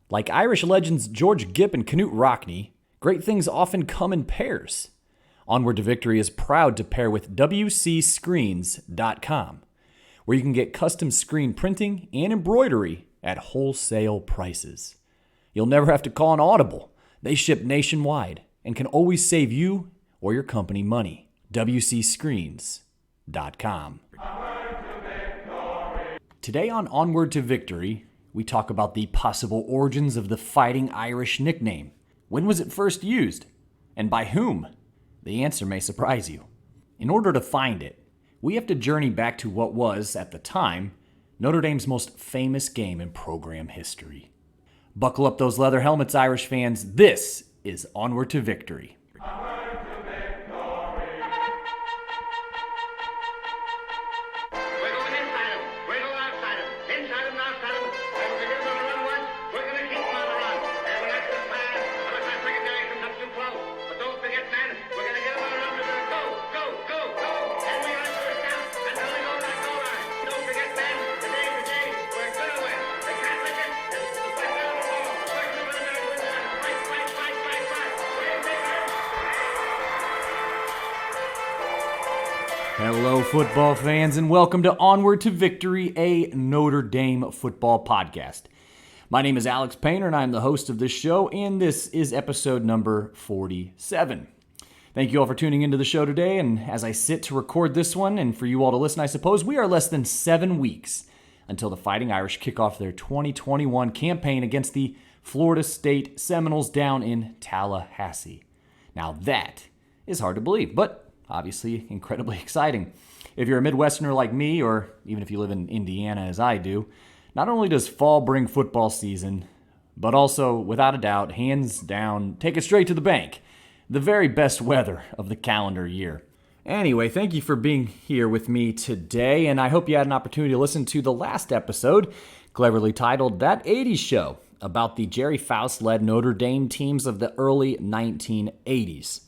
Like Irish legends George Gipp and Knut Rockne, great things often come in pairs. Onward to Victory is proud to pair with WCScreens.com, where you can get custom screen printing and embroidery at wholesale prices. You'll never have to call an audible. They ship nationwide and can always save you or your company money. WCScreens.com. Today on Onward to Victory, we talk about the possible origins of the Fighting Irish nickname. When was it first used? And by whom? The answer may surprise you. In order to find it, we have to journey back to what was, at the time, Notre Dame's most famous game in program history. Buckle up those leather helmets, Irish fans. This is Onward to Victory. Hello, football fans, and welcome to Onward to Victory, a Notre Dame football podcast. My name is Alex Painter, and I'm the host of this show, and this is episode number 47. Thank you all for tuning into the show today, and as I sit to record this one, and for you all to listen, I suppose, we are less than 7 weeks until the Fighting Irish kick off their 2021 campaign against the Florida State Seminoles down in Tallahassee. Now that is hard to believe, but obviously incredibly exciting. If you're a Midwesterner like me, or even if you live in Indiana as I do, not only does fall bring football season, but also, without a doubt, hands down, take it straight to the bank, the very best weather of the calendar year. Anyway, thank you for being here with me today, and I hope you had an opportunity to listen to the last episode, cleverly titled That 80s Show, about the Jerry Faust-led Notre Dame teams of the early 1980s.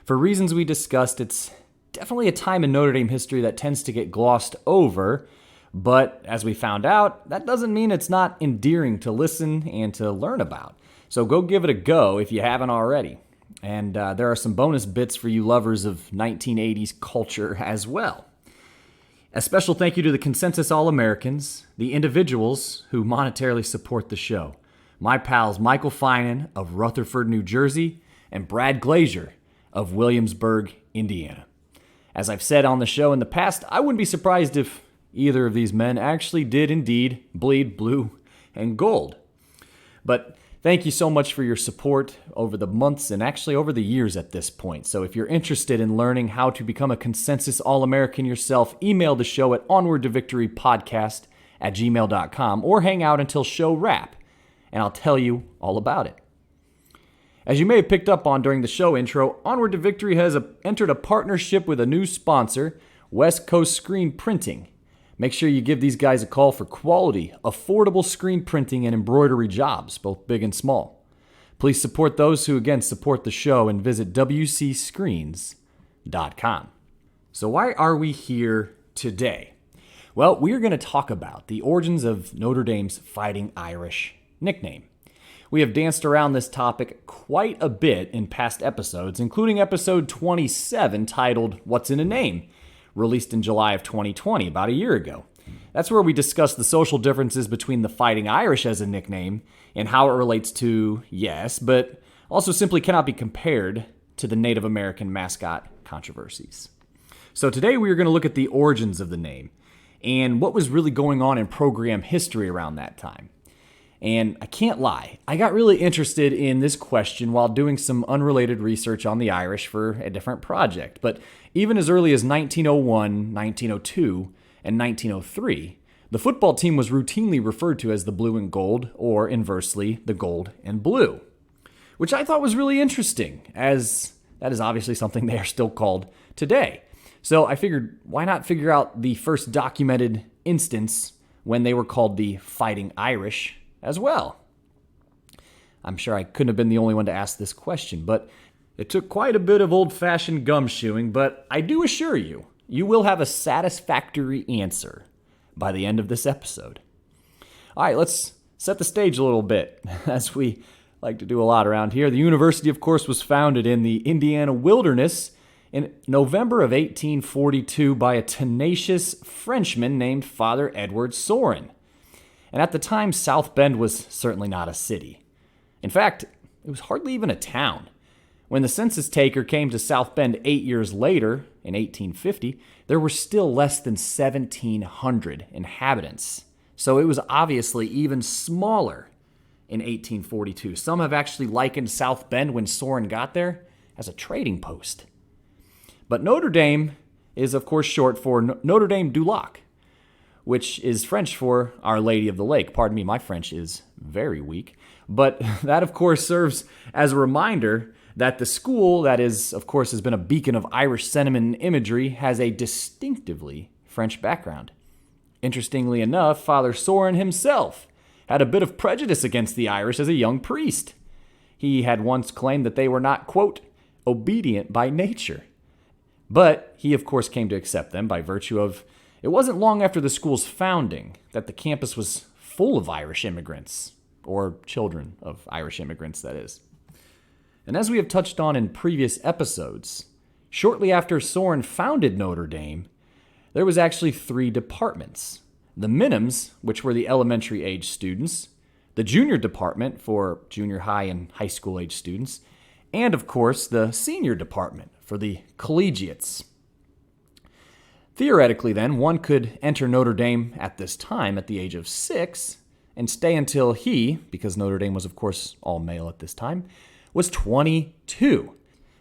For reasons we discussed, it's definitely a time in Notre Dame history that tends to get glossed over, but as we found out, that doesn't mean it's not endearing to listen and to learn about. So go give it a go if you haven't already. And there are some bonus bits for you lovers of 1980s culture as well. A special thank you to the Consensus All-Americans, the individuals who monetarily support the show. My pals Michael Finan of Rutherford, New Jersey, and Brad Glazier of Williamsburg, Indiana. As I've said on the show in the past, I wouldn't be surprised if either of these men actually did indeed bleed blue and gold. But thank you so much for your support over the months and actually over the years at this point. So if you're interested in learning how to become a Consensus All-American yourself, email the show at onwardtovictorypodcast@gmail.com or hang out until show wrap, and I'll tell you all about it. As you may have picked up on during the show intro, Onward to Victory has entered a partnership with a new sponsor, West Coast Screen Printing. Make sure you give these guys a call for quality, affordable screen printing and embroidery jobs, both big and small. Please support those who, again, support the show and visit WCScreens.com. So why are we here today? Well, we're going to talk about the origins of Notre Dame's Fighting Irish nickname. We have danced around this topic quite a bit in past episodes, including episode 27 titled What's in a Name, released in July of 2020, about a year ago. That's where we discussed the social differences between the Fighting Irish as a nickname and how it relates to, yes, but also simply cannot be compared to the Native American mascot controversies. So today we are going to look at the origins of the name and what was really going on in program history around that time. And I can't lie, I got really interested in this question while doing some unrelated research on the Irish for a different project. But even as early as 1901, 1902, and 1903, the football team was routinely referred to as the Blue and Gold, or inversely, the Gold and Blue, which I thought was really interesting, as that is obviously something they are still called today. So I figured, why not figure out the first documented instance when they were called the Fighting Irish as well. I'm sure I couldn't have been the only one to ask this question, but it took quite a bit of old-fashioned gumshoeing, but I do assure you, you will have a satisfactory answer by the end of this episode. All right, let's set the stage a little bit, as we like to do a lot around here. The university, of course, was founded in the Indiana wilderness in November of 1842 by a tenacious Frenchman named Father Edward Sorin. And at the time, South Bend was certainly not a city. In fact, it was hardly even a town. When the census taker came to South Bend 8 years later, in 1850, there were still less than 1,700 inhabitants. So it was obviously even smaller in 1842. Some have actually likened South Bend, when Sorin got there, as a trading post. But Notre Dame is, of course, short for Notre Dame du Lac, which is French for Our Lady of the Lake. Pardon me, my French is very weak. But that, of course, serves as a reminder that the school that is, of course, has been a beacon of Irish sentiment and imagery has a distinctively French background. Interestingly enough, Father Sorin himself had a bit of prejudice against the Irish as a young priest. He had once claimed that they were not, quote, obedient by nature. But he, of course, came to accept them by virtue of, it wasn't long after the school's founding that the campus was full of Irish immigrants, or children of Irish immigrants, that is. And as we have touched on in previous episodes, shortly after Sorin founded Notre Dame, there was actually 3 departments. The minims, which were the elementary age students, the junior department for junior high and high school age students, and of course the senior department for the collegiates. Theoretically then, one could enter Notre Dame at this time at the age of 6 and stay until he, because Notre Dame was of course all male at this time, was 22,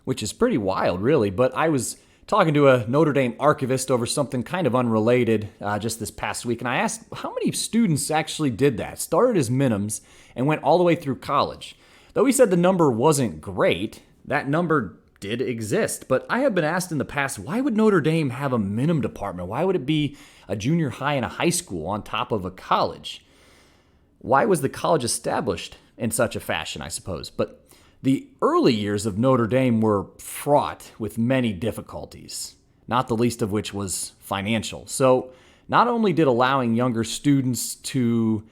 which is pretty wild really, but I was talking to a Notre Dame archivist over something kind of unrelated just this past week, and I asked how many students actually did that, started as minims, and went all the way through college. Though he said the number wasn't great, that number did exist. But I have been asked in the past, why would Notre Dame have a minim department? Why would it be a junior high and a high school on top of a college? Why was the college established in such a fashion, I suppose? But the early years of Notre Dame were fraught with many difficulties, not the least of which was financial. So not only did allowing younger students to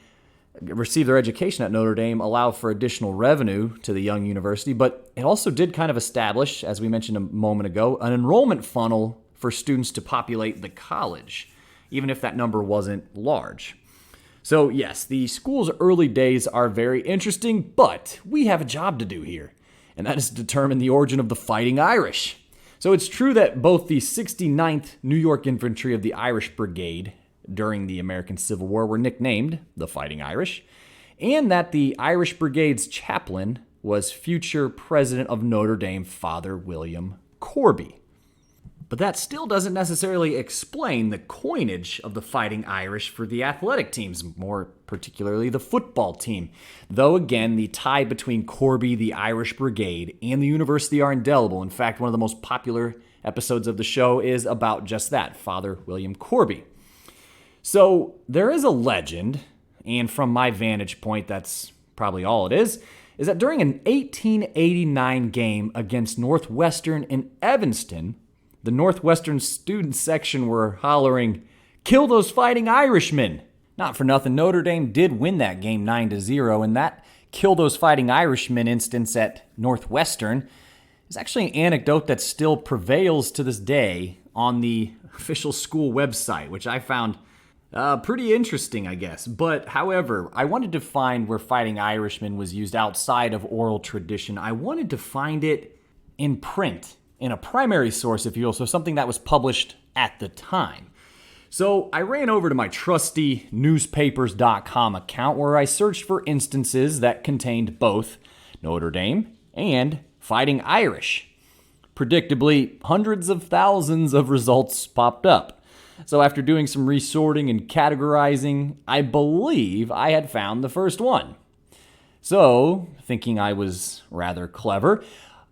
receive their education at Notre Dame allow for additional revenue to the young university, but it also did kind of establish, as we mentioned a moment ago, an enrollment funnel for students to populate the college, even if that number wasn't large. So yes, the school's early days are very interesting, but we have a job to do here, and that is to determine the origin of the Fighting Irish. So it's true that both the 69th New York Infantry of the Irish Brigade during the American Civil War were nicknamed the Fighting Irish, and that the Irish Brigade's chaplain was future president of Notre Dame, Father William Corby. But that still doesn't necessarily explain the coinage of the Fighting Irish for the athletic teams, more particularly the football team. Though again, the tie between Corby, the Irish Brigade, and the university are indelible. In fact, one of the most popular episodes of the show is about just that, Father William Corby. So there is a legend, and from my vantage point, that's probably all it is that during an 1889 game against Northwestern in Evanston, the Northwestern student section were hollering, "Kill those Fighting Irishmen!" Not for nothing, Notre Dame did win that game 9-0, and that "Kill those Fighting Irishmen" instance at Northwestern is actually an anecdote that still prevails to this day on the official school website, which I found pretty interesting, I guess. But, however, I wanted to find where Fighting Irishman was used outside of oral tradition. I wanted to find it in print, in a primary source, if you will, so something that was published at the time. So I ran over to my trusty newspapers.com account where I searched for instances that contained both Notre Dame and Fighting Irish. Predictably, hundreds of thousands of results popped up. So after doing some resorting and categorizing, I believe I had found the first one. So, thinking I was rather clever,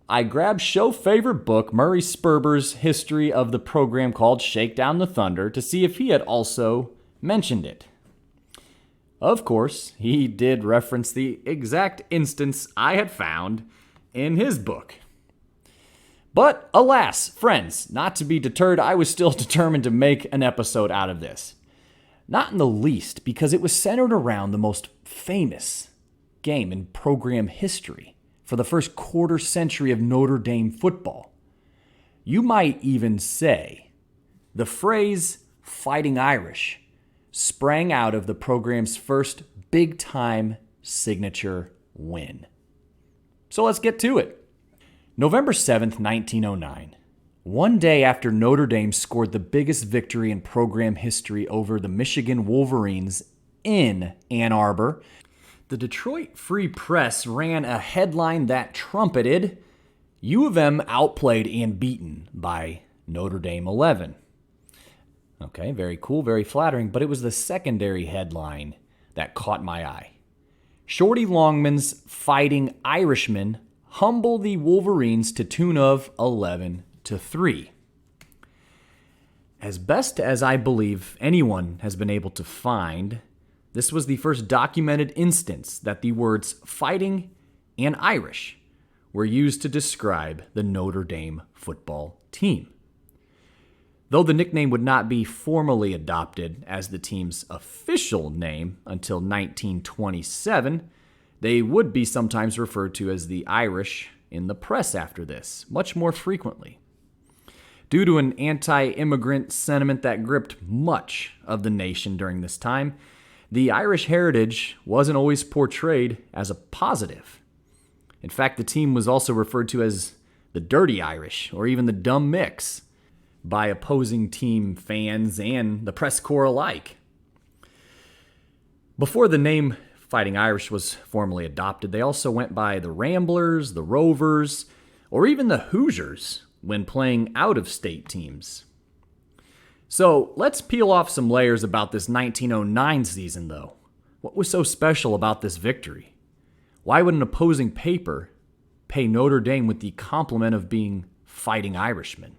I grabbed show favorite book Murray Sperber's history of the program called Shake Down the Thunder to see if he had also mentioned it. Of course, he did reference the exact instance I had found in his book. But alas, friends, not to be deterred, I was still determined to make an episode out of this. Not in the least, because it was centered around the most famous game in program history for the first quarter century of Notre Dame football. You might even say the phrase "Fighting Irish" sprang out of the program's first big-time signature win. So let's get to it. November 7th, 1909. One day after Notre Dame scored the biggest victory in program history over the Michigan Wolverines in Ann Arbor, the Detroit Free Press ran a headline that trumpeted, "U of M outplayed and beaten by Notre Dame 11." Okay, very cool, very flattering, but it was the secondary headline that caught my eye. Shorty Longman's Fighting Irishmen humble the Wolverines to tune of 11-3. As best as I believe anyone has been able to find, this was the first documented instance that the words "fighting" and "Irish" were used to describe the Notre Dame football team. Though the nickname would not be formally adopted as the team's official name until 1927, they would be sometimes referred to as the Irish in the press after this, much more frequently. Due to an anti-immigrant sentiment that gripped much of the nation during this time, the Irish heritage wasn't always portrayed as a positive. In fact, the team was also referred to as the Dirty Irish, or even the Dumb Mix, by opposing team fans and the press corps alike. Before the name Fighting Irish was formally adopted, they also went by the Ramblers, the Rovers, or even the Hoosiers when playing out-of-state teams. So let's peel off some layers about this 1909 season, though. What was so special about this victory? Why would an opposing paper pay Notre Dame with the compliment of being Fighting Irishmen?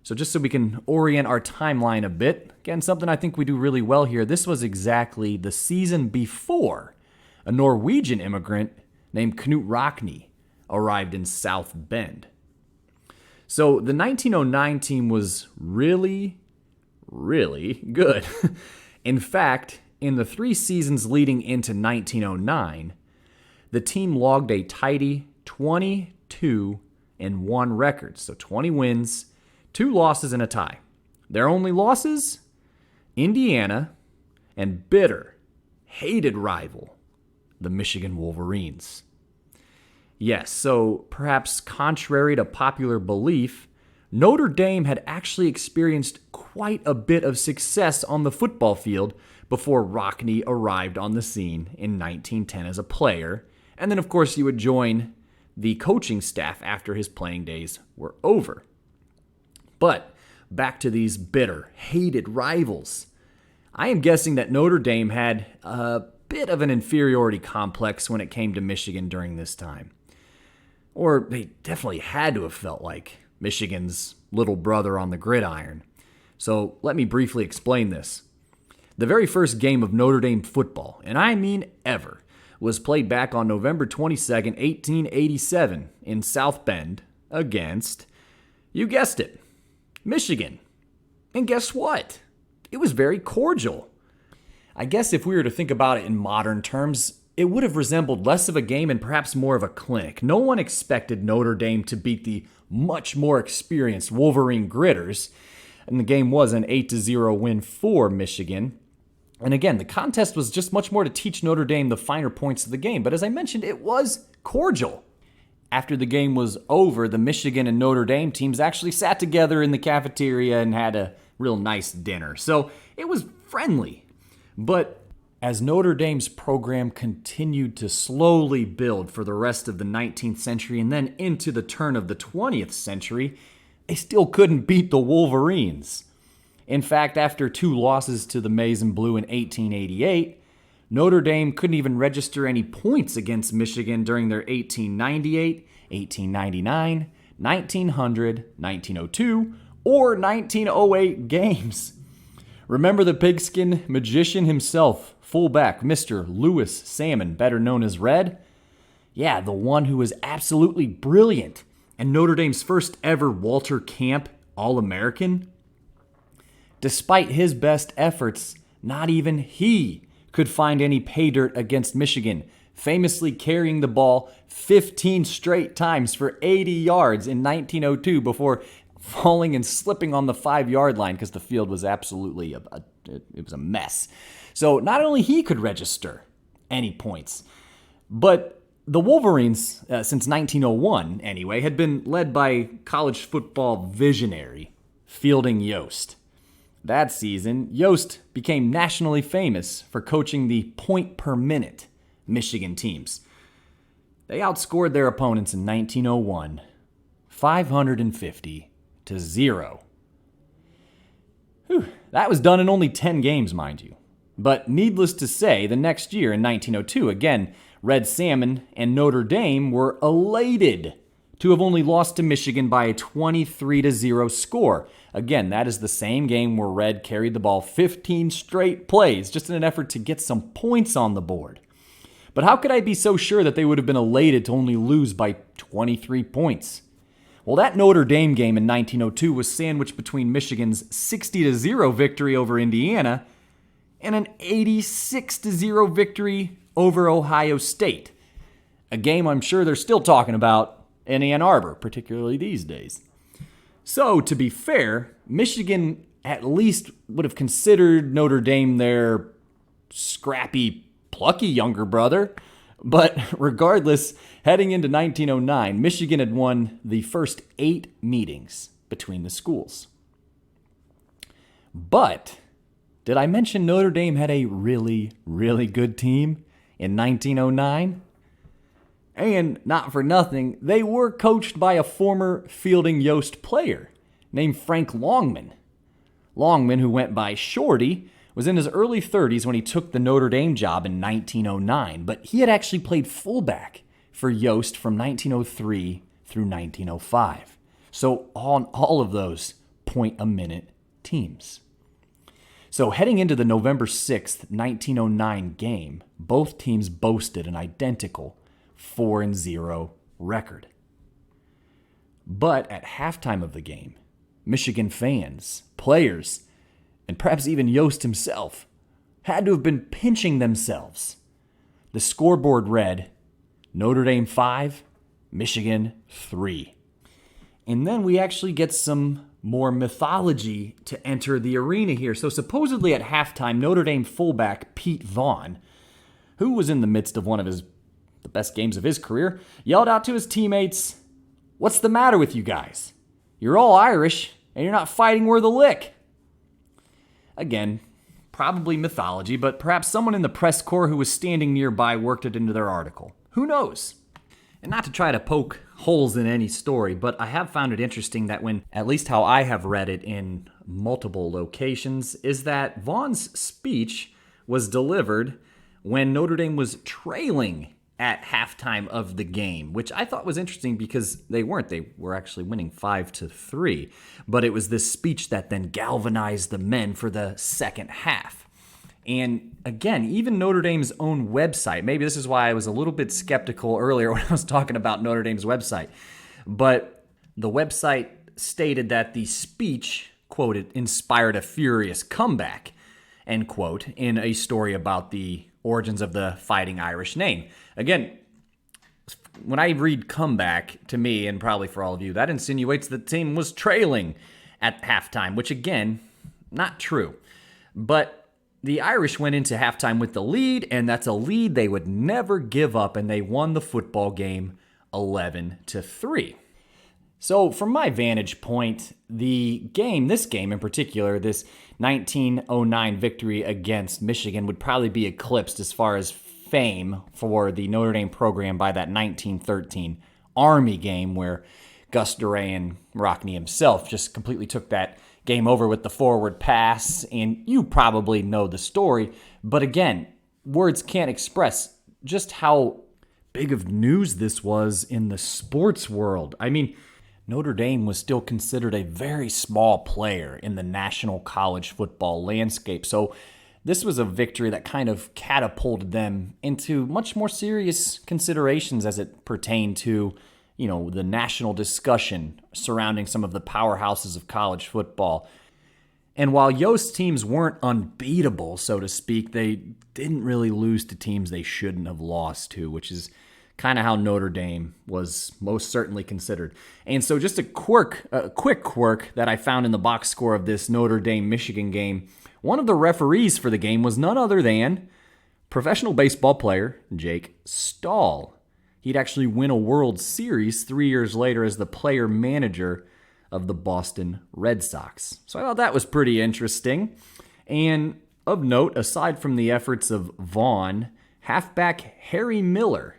So just so we can orient our timeline a bit, again, something I think we do really well here, this was exactly the season before a Norwegian immigrant named Knut Rockne arrived in South Bend. So the 1909 team was really, really good. In fact, in the 3 seasons leading into 1909, the team logged a tidy 22-1 record, so 20 wins, 2 losses, and a tie. Their only losses? Indiana and bitter, hated rival, the Michigan Wolverines. Yes, so perhaps contrary to popular belief, Notre Dame had actually experienced quite a bit of success on the football field before Rockne arrived on the scene in 1910 as a player, and then of course he would join the coaching staff after his playing days were over. But back to these bitter, hated rivals. I am guessing that Notre Dame had a bit of an inferiority complex when it came to Michigan during this time. Or they definitely had to have felt like Michigan's little brother on the gridiron. So let me briefly explain this. The very first game of Notre Dame football, and I mean ever, was played back on November 22nd, 1887 in South Bend against, you guessed it, Michigan. And guess what? It was very cordial. I guess if we were to think about it in modern terms, it would have resembled less of a game and perhaps more of a clinic. No one expected Notre Dame to beat the much more experienced Wolverine Gritters, and the game was an 8-0 win for Michigan. And again, the contest was just much more to teach Notre Dame the finer points of the game, but as I mentioned, it was cordial. After the game was over, the Michigan and Notre Dame teams actually sat together in the cafeteria and had a real nice dinner. So it was friendly. But as Notre Dame's program continued to slowly build for the rest of the 19th century and then into the turn of the 20th century, they still couldn't beat the Wolverines. In fact, after 2 losses to the Maize and Blue in 1888, Notre Dame couldn't even register any points against Michigan during their 1898, 1899, 1900, 1902, or 1908 games. Remember the pigskin magician himself, fullback Mr. Louis Salmon, better known as Red? Yeah, the one who was absolutely brilliant and Notre Dame's first ever Walter Camp All-American. Despite his best efforts, not even he could find any pay dirt against Michigan, famously carrying the ball 15 straight times for 80 yards in 1902 before falling and slipping on the 5-yard line because the field was absolutely it was a mess. So not only he could register any points, but the Wolverines, since 1901 anyway, had been led by college football visionary Fielding Yost. That season, Yost became nationally famous for coaching the point-per-minute Michigan teams. They outscored their opponents in 1901, 550-0. That was done in only 10 games, mind you. But needless to say, the next year in 1902, again, Red Salmon and Notre Dame were elated to have only lost to Michigan by a 23-0 score. Again, that is the same game where Red carried the ball 15 straight plays just in an effort to get some points on the board. But how could I be so sure that they would have been elated to only lose by 23 points? Well, that Notre Dame game in 1902 was sandwiched between Michigan's 60-0 victory over Indiana and an 86-0 victory over Ohio State. A game I'm sure they're still talking about in Ann Arbor, particularly these days. So, to be fair, Michigan at least would have considered Notre Dame their scrappy, plucky younger brother. But regardless, heading into 1909, Michigan had won the first 8 meetings between the schools. But did I mention Notre Dame had a really, really good team in 1909? And not for nothing, they were coached by a former Fielding Yost player named Frank Longman. Longman, who went by Shorty, was in his early 30s when he took the Notre Dame job in 1909, but he had actually played fullback for Yost from 1903 through 1905. So on all of those point-a-minute teams. So heading into the November 6th, 1909 game, both teams boasted an identical 4-0 record. But at halftime of the game, Michigan fans, players, and perhaps even Yost himself had to have been pinching themselves. The scoreboard read, Notre Dame 5, Michigan 3. And then we actually get some more mythology to enter the arena here. So supposedly at halftime, Notre Dame fullback Pete Vaughn, who was in the midst of one of the best games of his career, yelled out to his teammates, "What's the matter with you guys? You're all Irish, and you're not fighting worth a lick." Again, probably mythology, but perhaps someone in the press corps who was standing nearby worked it into their article. Who knows? And not to try to poke holes in any story, but I have found it interesting that when, at least how I have read it in multiple locations, is that Vaughn's speech was delivered when Notre Dame was trailing at halftime of the game, which I thought was interesting because they weren't. They were actually winning 5-3. But it was this speech that then galvanized the men for the second half. And again, even Notre Dame's own website, maybe this is why I was a little bit skeptical earlier when I was talking about Notre Dame's website, but the website stated that the speech, quote, it inspired a furious comeback, end quote, in a story about the origins of the Fighting Irish name. Again, when I read comeback, to me, and probably for all of you, that insinuates the team was trailing at halftime, which again, not true. But the Irish went into halftime with the lead, and that's a lead they would never give up, and they won the football game 11-3. So from my vantage point, this game in particular, this 1909 victory against Michigan would probably be eclipsed as far as fame for the Notre Dame program by that 1913 Army game where Gus Duray and Rockne himself just completely took that game over with the forward pass, and you probably know the story. But again, words can't express just how big of news this was in the sports world. I mean, Notre Dame was still considered a very small player in the national college football landscape. So this was a victory that kind of catapulted them into much more serious considerations as it pertained to, the national discussion surrounding some of the powerhouses of college football. And while Yost's teams weren't unbeatable, so to speak, they didn't really lose to teams they shouldn't have lost to, which is kind of how Notre Dame was most certainly considered. And so just a quick quirk that I found in the box score of this Notre Dame-Michigan game, one of the referees for the game was none other than professional baseball player Jake Stahl. He'd actually win a World Series 3 years later as the player-manager of the Boston Red Sox. So I thought that was pretty interesting. And of note, aside from the efforts of Vaughn, halfback Harry Miller,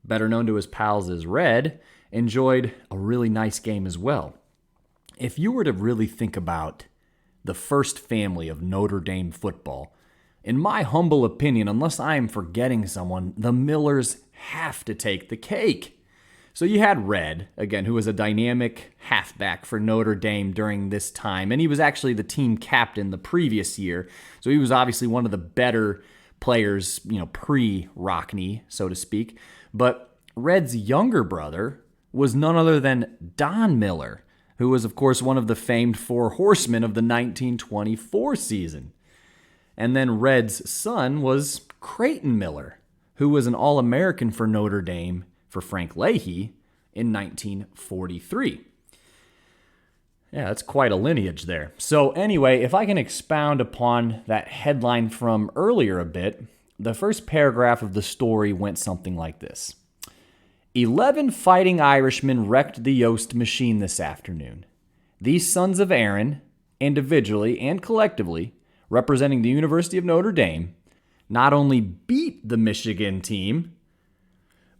better known to his pals as Red, enjoyed a really nice game as well. If you were to really think about the first family of Notre Dame football, in my humble opinion, unless I am forgetting someone, the Millers have to take the cake. So you had Red, again, who was a dynamic halfback for Notre Dame during this time, and he was actually the team captain the previous year. So he was obviously one of the better players, pre-Rockne, so to speak. But Red's younger brother was none other than Don Miller, who was, of course, one of the famed Four Horsemen of the 1924 season. And then Red's son was Creighton Miller, who was an All-American for Notre Dame for Frank Leahy in 1943. Yeah, that's quite a lineage there. So anyway, if I can expound upon that headline from earlier a bit, the first paragraph of the story went something like this. 11 fighting Irishmen wrecked the Yost machine this afternoon. These sons of Aaron, individually and collectively, representing the University of Notre Dame, not only beat the Michigan team,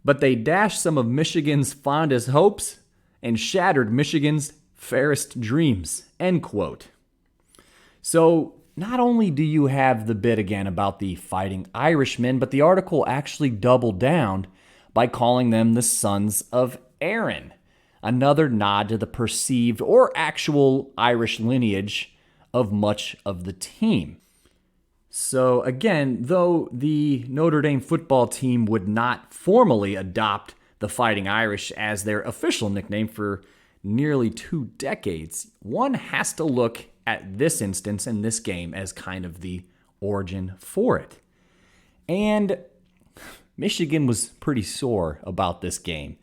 but they dashed some of Michigan's fondest hopes and shattered Michigan's fairest dreams, end quote. So not only do you have the bit again about the fighting Irishmen, but the article actually doubled down by calling them the sons of Aaron, another nod to the perceived or actual Irish lineage of much of the team. So again, though the Notre Dame football team would not formally adopt the Fighting Irish as their official nickname for nearly 2 decades, one has to look at this instance and this game as kind of the origin for it. And Michigan was pretty sore about this game,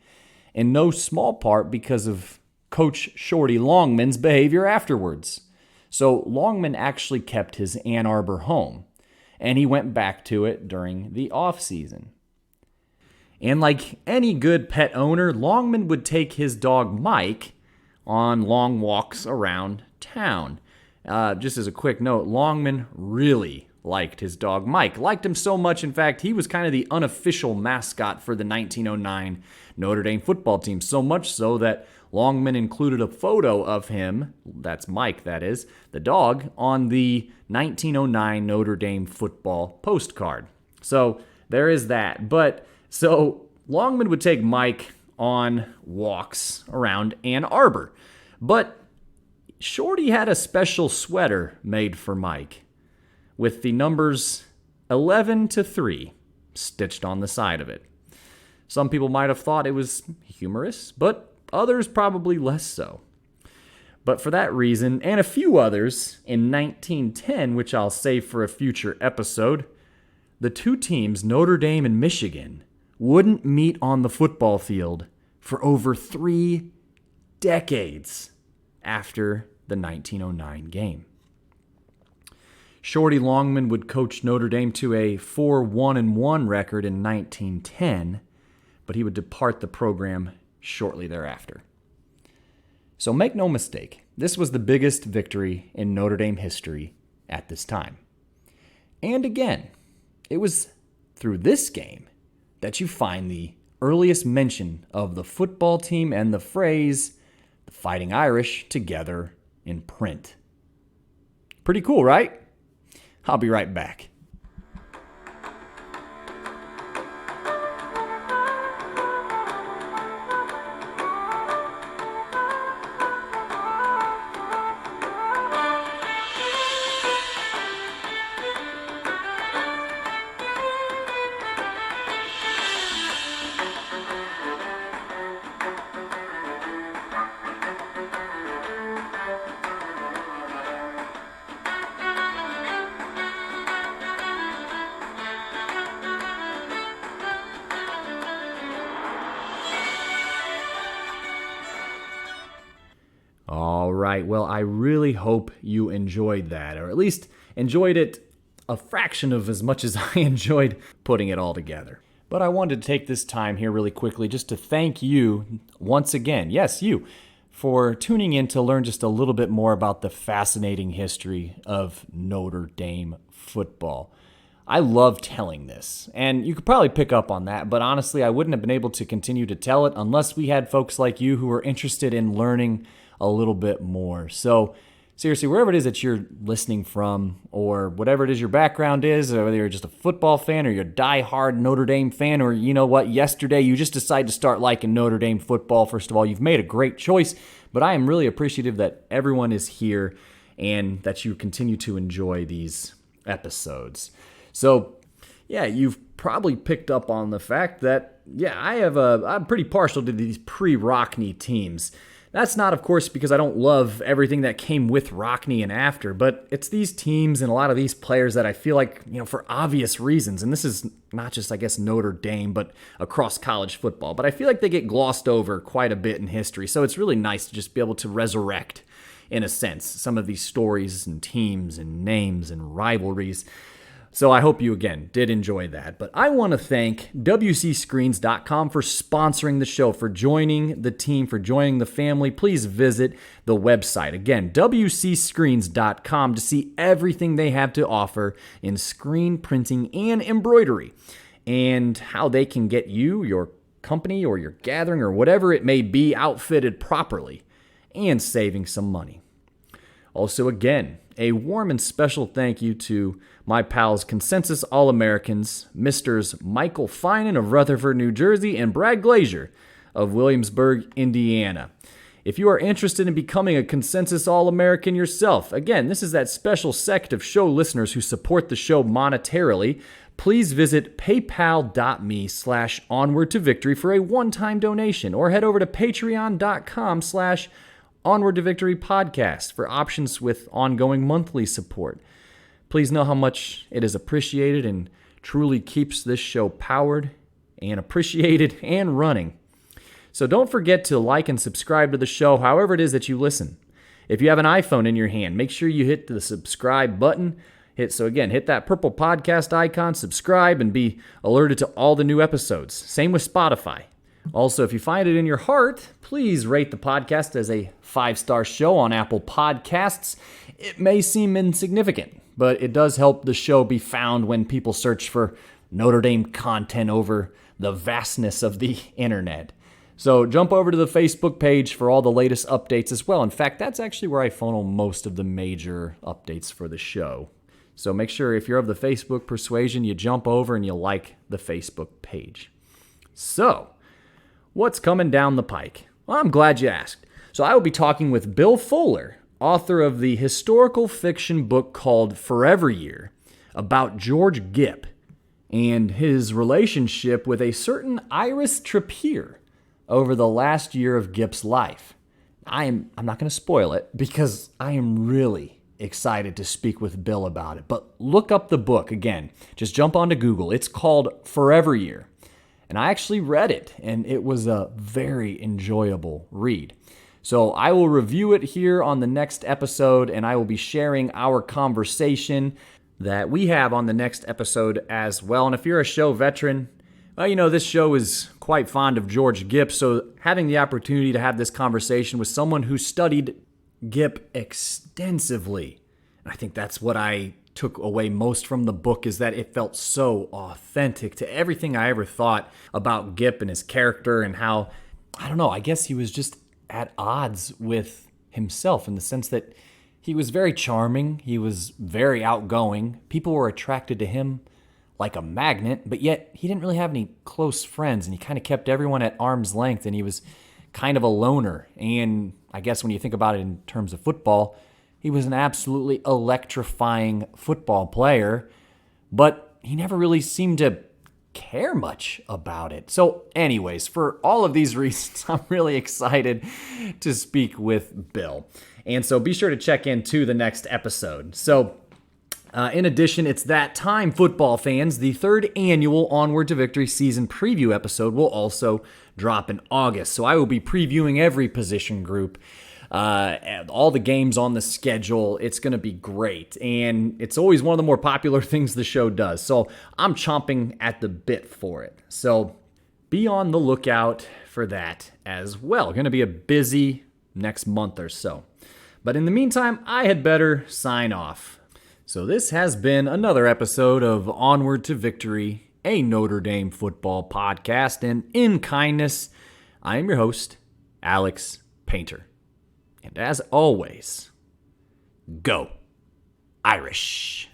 in no small part because of Coach Shorty Longman's behavior afterwards. So Longman actually kept his Ann Arbor home, and he went back to it during the offseason. And like any good pet owner, Longman would take his dog Mike on long walks around town. Just as a quick note, Longman really liked his dog Mike. Liked him so much, in fact, he was kind of the unofficial mascot for the 1909 Notre Dame football team. So much so that Longman included a photo of him, that's Mike, that is, the dog, on the 1909 Notre Dame football postcard. So there is that. But so Longman would take Mike on walks around Ann Arbor. But Shorty had a special sweater made for Mike with the numbers 11 to 3 stitched on the side of it. Some people might have thought it was humorous, but others probably less so. But for that reason, and a few others, in 1910, which I'll save for a future episode, the two teams, Notre Dame and Michigan, wouldn't meet on the football field for over 3 decades after the 1909 game. Shorty Longman would coach Notre Dame to a 4-1-1 record in 1910, but he would depart the program shortly thereafter. So make no mistake, this was the biggest victory in Notre Dame history at this time. And again, it was through this game that you find the earliest mention of the football team and the phrase, the Fighting Irish, together in print. Pretty cool, right? I'll be right back. All right. Well, I really hope you enjoyed that, or at least enjoyed it a fraction of as much as I enjoyed putting it all together. But I wanted to take this time here really quickly just to thank you once again, yes, you, for tuning in to learn just a little bit more about the fascinating history of Notre Dame football. I love telling this, and you could probably pick up on that, but honestly, I wouldn't have been able to continue to tell it unless we had folks like you who are interested in learning a little bit more. So seriously, wherever it is that you're listening from, or whatever it is your background is, or whether you're just a football fan or you're a diehard Notre Dame fan, or you know what, yesterday you just decided to start liking Notre Dame football, first of all, you've made a great choice, but I am really appreciative that everyone is here and that you continue to enjoy these episodes. So, yeah, you've probably picked up on the fact that, I'm pretty partial to these pre-Rockne teams. That's not, of course, because I don't love everything that came with Rockne and after, but it's these teams and a lot of these players that I feel like, for obvious reasons, and this is not just, I guess, Notre Dame, but across college football, but I feel like they get glossed over quite a bit in history, so it's really nice to just be able to resurrect, in a sense, some of these stories and teams and names and rivalries. So I hope you, again, did enjoy that. But I want to thank WCScreens.com for sponsoring the show, for joining the team, for joining the family. Please visit the website. Again, WCScreens.com to see everything they have to offer in screen printing and embroidery, and how they can get you, your company, or your gathering, or whatever it may be, outfitted properly and saving some money. Also, again, a warm and special thank you to my pals Consensus All-Americans, Misters Michael Finan of Rutherford, New Jersey, and Brad Glazier of Williamsburg, Indiana. If you are interested in becoming a Consensus All-American yourself, again, this is that special sect of show listeners who support the show monetarily. Please visit paypal.me/onwardtovictory for a one-time donation, or head over to patreon.com/Onward to Victory podcast for options with ongoing monthly support. Please know how much it is appreciated and truly keeps this show powered and appreciated and running. So don't forget to like and subscribe to the show however it is that you listen. If you have an iPhone in your hand, make sure you hit the subscribe button. Hit that purple podcast icon, subscribe, and be alerted to all the new episodes. Same with Spotify. Also, if you find it in your heart, please rate the podcast as a 5-star show on Apple Podcasts. It may seem insignificant, but it does help the show be found when people search for Notre Dame content over the vastness of the internet. So jump over to the Facebook page for all the latest updates as well. In fact, that's actually where I funnel most of the major updates for the show. So make sure if you're of the Facebook persuasion, you jump over and you like the Facebook page. So, what's coming down the pike? Well, I'm glad you asked. So I will be talking with Bill Fuller, author of the historical fiction book called Forever Year, about George Gipp and his relationship with a certain Iris Trappier over the last year of Gipp's life. I'm not going to spoil it because I am really excited to speak with Bill about it. But look up the book again. Just jump onto Google. It's called Forever Year. And I actually read it, and it was a very enjoyable read. So I will review it here on the next episode, and I will be sharing our conversation that we have on the next episode as well. And if you're a show veteran, well, this show is quite fond of George Gipp, so having the opportunity to have this conversation with someone who studied Gipp extensively, I think that's what I took away most from the book, is that it felt so authentic to everything I ever thought about Gipp and his character, and how, I guess he was just at odds with himself in the sense that he was very charming, he was very outgoing, people were attracted to him like a magnet, but yet he didn't really have any close friends, and he kind of kept everyone at arm's length, and he was kind of a loner. And I guess when you think about it in terms of football, he was an absolutely electrifying football player, but he never really seemed to care much about it. So anyways, for all of these reasons, I'm really excited to speak with Bill. And so be sure to check in to the next episode. So in addition, it's that time, football fans. The third annual Onward to Victory season preview episode will also drop in August. So I will be previewing every position group all the games on the schedule. It's going to be great. And it's always one of the more popular things the show does. So I'm chomping at the bit for it. So be on the lookout for that as well. Going to be a busy next month or so. But in the meantime, I had better sign off. So this has been another episode of Onward to Victory, a Notre Dame football podcast. And in kindness, I am your host, Alex Painter. And as always, go Irish.